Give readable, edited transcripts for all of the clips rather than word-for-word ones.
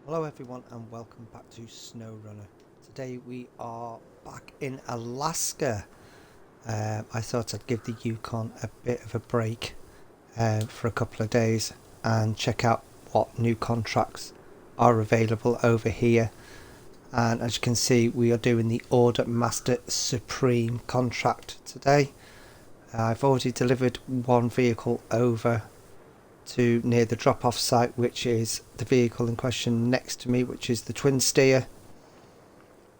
Hello everyone and welcome back to Snowrunner. Today we are back in Alaska. I thought I'd give the Yukon a bit of a break for a couple of days and check out what new contracts are available over here. And as you can see, we are doing the Order Master Supreme contract today. I've already delivered one vehicle over to near the drop-off site, which is the vehicle in question next to me, which is the twin steer.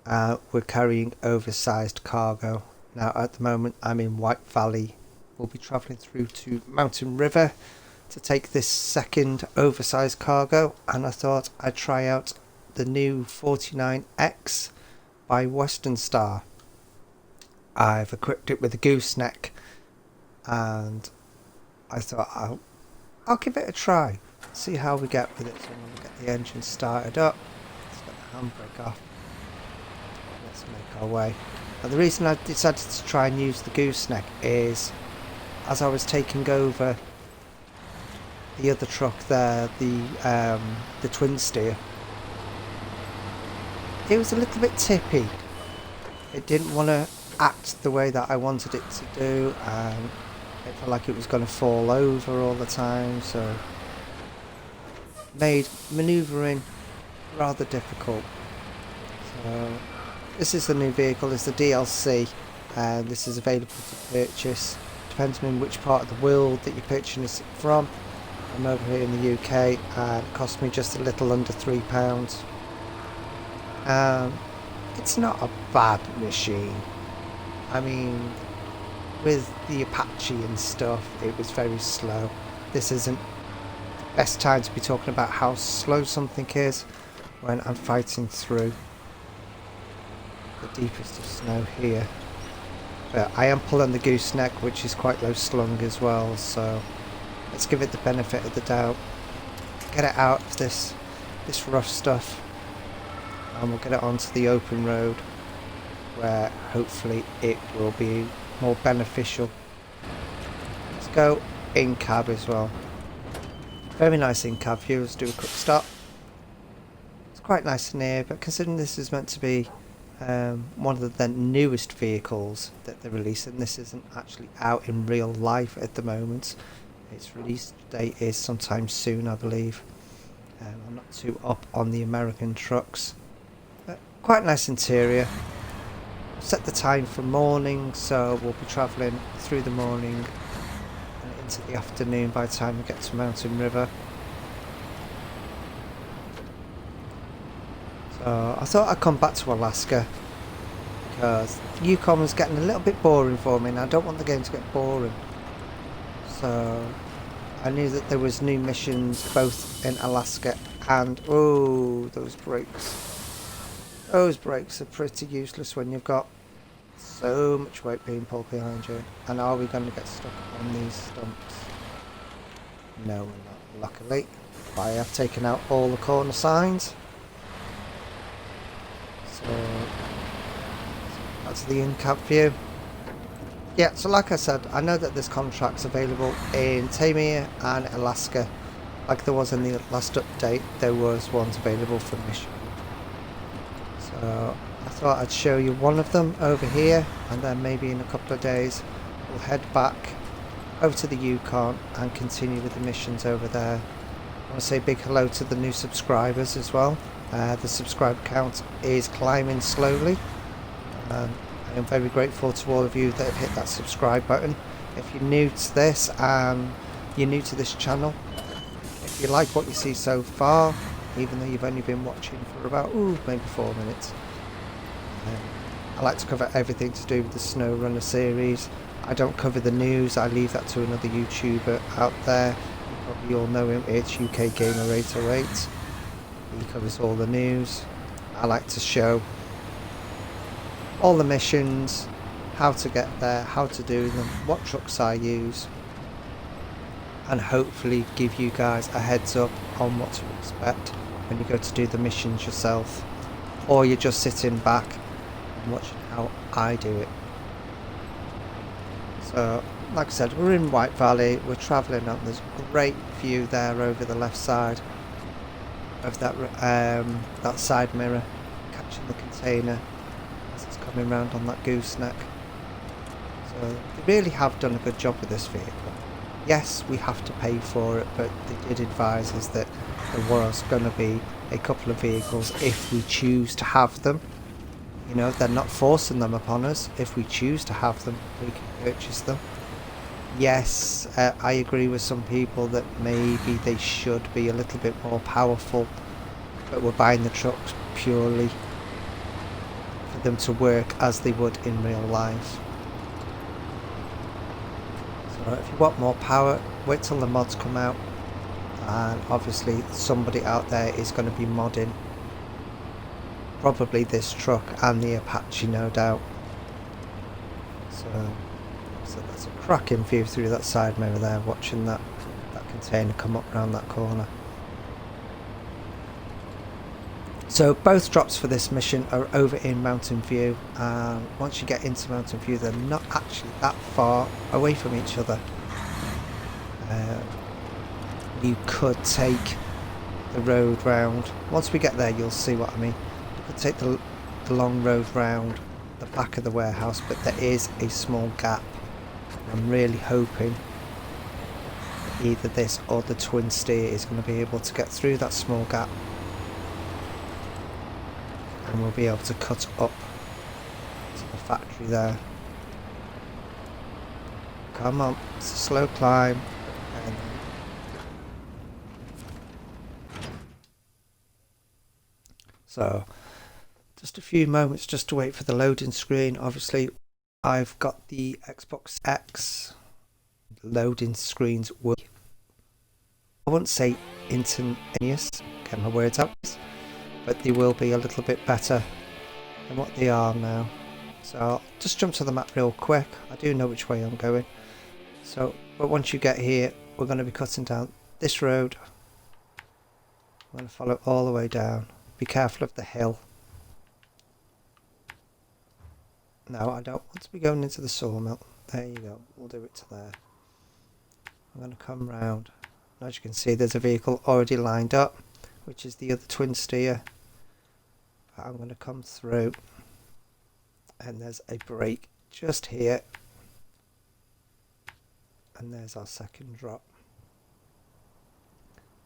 We're carrying oversized cargo. Now at the moment I'm in White Valley. We'll be travelling through to Mountain River to take this second oversized cargo, and I thought I'd try out the new 49X by Western Star. I've equipped it with a gooseneck and I thought I'll give it a try, see how we get with it. So I'm going to get the engine started up. Let's get the handbrake off. Let's make our way. Now the reason I decided to try and use the gooseneck is as I was taking over the other truck there, the twin steer, it was a little bit tippy. It didn't want to act the way that I wanted it to do, and it felt like it was going to fall over all the time, so made manoeuvring rather difficult. So this is the new vehicle, it's the DLC, and this is available to purchase depending on which part of the world that you're purchasing it from. I'm over here in the UK and it cost me just a little under £3. It's not a bad machine. I mean, with the Apache and stuff, it was very slow. This isn't the best time to be talking about how slow something is when I'm fighting through the deepest of snow here. But I am pulling the gooseneck, which is quite low slung as well, so let's give it the benefit of the doubt. Get it out of this rough stuff, and we'll get it onto the open road where hopefully it will be more beneficial. Let's go in cab as well. Very nice in cab view. Let's do a quick stop. It's quite nice in here, but considering this is meant to be one of the newest vehicles that they're releasing, this isn't actually out in real life at the moment. Its release date is sometime soon, I believe. I'm not too up on the American trucks, but quite nice interior. Set the time for morning, so we'll be travelling through the morning and into the afternoon by the time we get to Mountain River. So I thought I'd come back to Alaska because Yukon was getting a little bit boring for me, and I don't want the game to get boring. So I knew that there was new missions both in Alaska and oh, those brakes. Those brakes are pretty useless when you've got so much weight being pulled behind you. And are we going to get stuck on these stumps? No, we're not, luckily. I have taken out all the corner signs. So that's the in-cab view. Yeah, so like I said, I know that there's contracts available in Tamir and Alaska. Like there was in the last update, there was ones available for mission. So I thought I'd show you one of them over here, and then maybe in a couple of days we'll head back over to the Yukon and continue with the missions over there. I want to say a big hello to the new subscribers as well. The subscriber count is climbing slowly, and I am very grateful to all of you that have hit that subscribe button. If you're new to this and you're new to this channel, if you like what you see so far, even though you've only been watching for about maybe 4 minutes, I like to cover everything to do with the Snowrunner series. I don't cover the news, I leave that to another YouTuber out there. You probably all know him, it's UK Gamer 808. He covers all the news. I like to show all the missions, how to get there, how to do them, what trucks I use, and hopefully give you guys a heads up on what to expect when you go to do the missions yourself, or you're just sitting back and watching how I do it. So like I said, we're in White Valley, we're travelling up, there's a great view there over the left side. of that side mirror, catching the container as it's coming round on that gooseneck. So they really have done a good job with this vehicle. Yes, we have to pay for it, but they did advise us that there was going to be a couple of vehicles if we choose to have them. You know, they're not forcing them upon us. If we choose to have them, we can purchase them. Yes, I agree with some people that maybe they should be a little bit more powerful, but we're buying the trucks purely for them to work as they would in real life. So if you want more power, wait till the mods come out, and obviously somebody out there is going to be modding probably this truck and the Apache, no doubt. So that's a cracking view through that side mirror there, watching that container come up around that corner. So both drops for this mission are over in Mountain View, and once you get into Mountain View they're not actually that far away from each other. You could take the road round. Once we get there you'll see what I mean. You could take the long road round the back of the warehouse, but there is a small gap. I'm really hoping that either this or the twin steer is going to be able to get through that small gap, and we'll be able to cut up to the factory there. Come on, it's a slow climb. And so just a few moments just to wait for the loading screen. Obviously I've got the Xbox X loading screens work. I won't say instantaneous, get my words out, but they will be a little bit better than what they are now. So I'll just jump to the map real quick. I do know which way I'm going. So, but once you get here, we're going to be cutting down this road. I'm going to follow it all the way down. Be careful of the hill. No, I don't want to be going into the sawmill. There you go. We'll do it to there. I'm going to come round. As you can see, there's a vehicle already lined up, which is the other twin steer. I'm going to come through, and there's a break just here, and there's our second drop.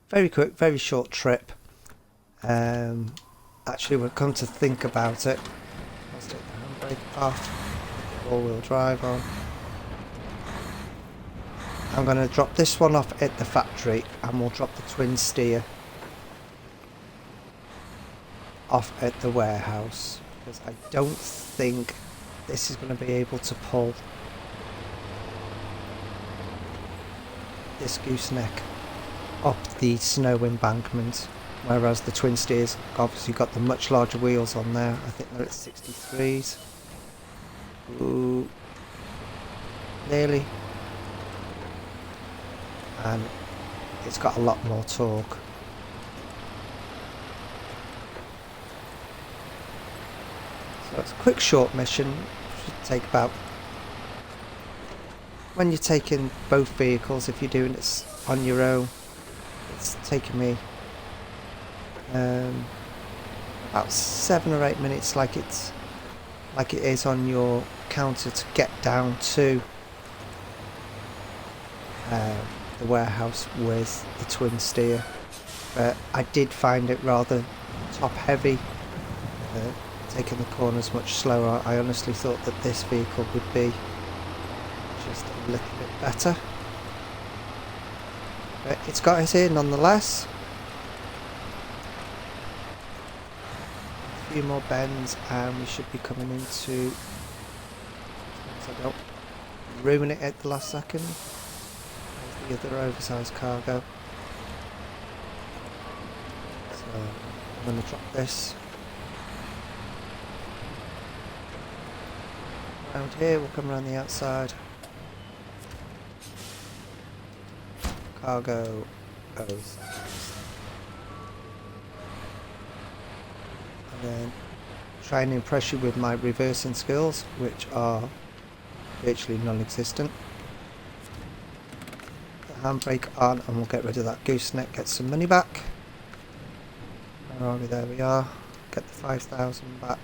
Very quick, very short trip. Actually, when I come to think about it, let's take the handbrake off, all-wheel drive on. I'm going to drop this one off at the factory, and we'll drop the twin steer off at the warehouse, because I don't think this is going to be able to pull this gooseneck up the snow embankment, whereas the twin steers obviously got the much larger wheels on there. I think they're at 63s. Ooh, nearly. And it's got a lot more torque. So it's a quick short mission. Should take about, when you're taking both vehicles, if you're doing it on your own, it's taken me about 7 or 8 minutes, like it is on your counter, to get down to the warehouse with the twin steer. But I did find it rather top heavy, taking the corners much slower. I honestly thought that this vehicle would be just a little bit better, but it's got us here nonetheless. A few more bends and we should be coming into, as I don't ruin it at the last second. There's the other oversized cargo. So I'm going to drop this around here. We'll come around the outside. Cargo goes. And then try and impress you with my reversing skills, which are virtually non-existent. The handbrake on, and we'll get rid of that gooseneck, get some money back. Where are we? There we are. Get the 5,000 back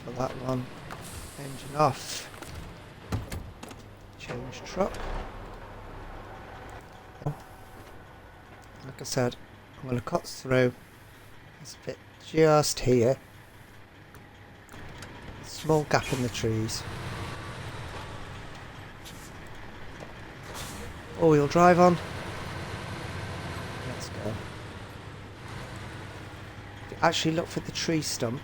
for that one. Engine off. Change truck. Like I said, I'm going to cut through this bit just here. Small gap in the trees. All-wheel drive on. Let's go. If you actually look for the tree stump,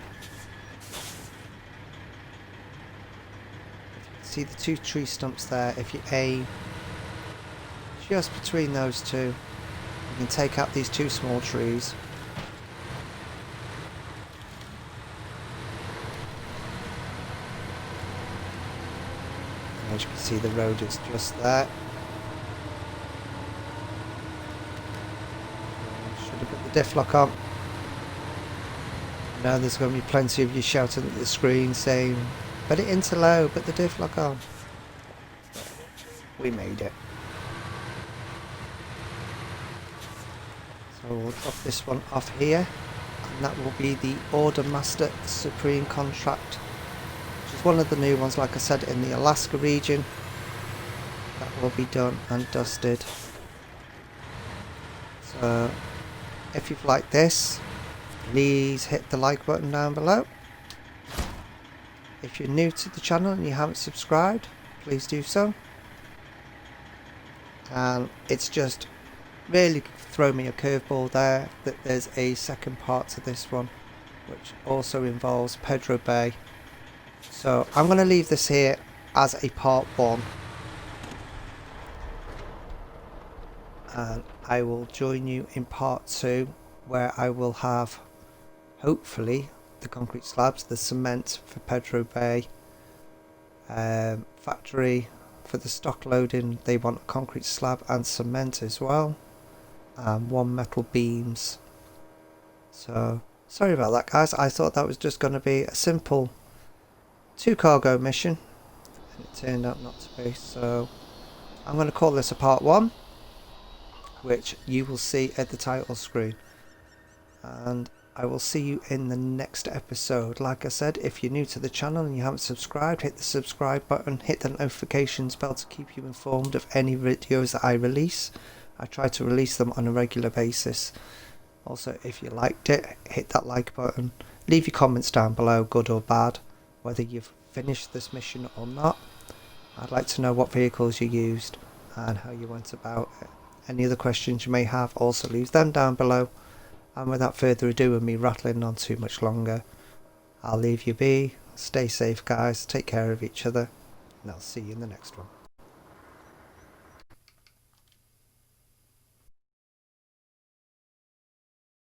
see the two tree stumps there. If you aim just between those two, you can take out these two small trees. And as you can see, the road is just there. Should have put the diff lock on. Now there's going to be plenty of you shouting at the screen saying, "Put it into low, put the diff lock on." We made it. So we'll drop this one off here, and that will be the Order Master Supreme contract, which is one of the new ones, like I said, in the Alaska region. That will be done and dusted. So if you've liked this, please hit the like button down below. If you're new to the channel and you haven't subscribed, please do so. And it's just really thrown me a curveball there that there's a second part to this one, which also involves Pedro Bay. So I'm going to leave this here as a part 1. And I will join you in part 2, where I will have, hopefully, the concrete slabs, the cement for Pedro Bay, factory for the stock loading. They want a concrete slab and cement as well, and 1 metal beams. So sorry about that, guys. I thought that was just going to be a simple 2 cargo mission, and it turned out not to be. So I'm going to call this a part 1, which you will see at the title screen, and I will see you in the next episode. Like I said, if you're new to the channel and you haven't subscribed, hit the subscribe button, hit the notifications bell to keep you informed of any videos that I release. I try to release them on a regular basis. Also, if you liked it, hit that like button. Leave your comments down below, good or bad, whether you've finished this mission or not. I'd like to know what vehicles you used and how you went about it. Any other questions you may have, also leave them down below. And without further ado and me rattling on too much longer, I'll leave you be. Stay safe, guys. Take care of each other. And I'll see you in the next one.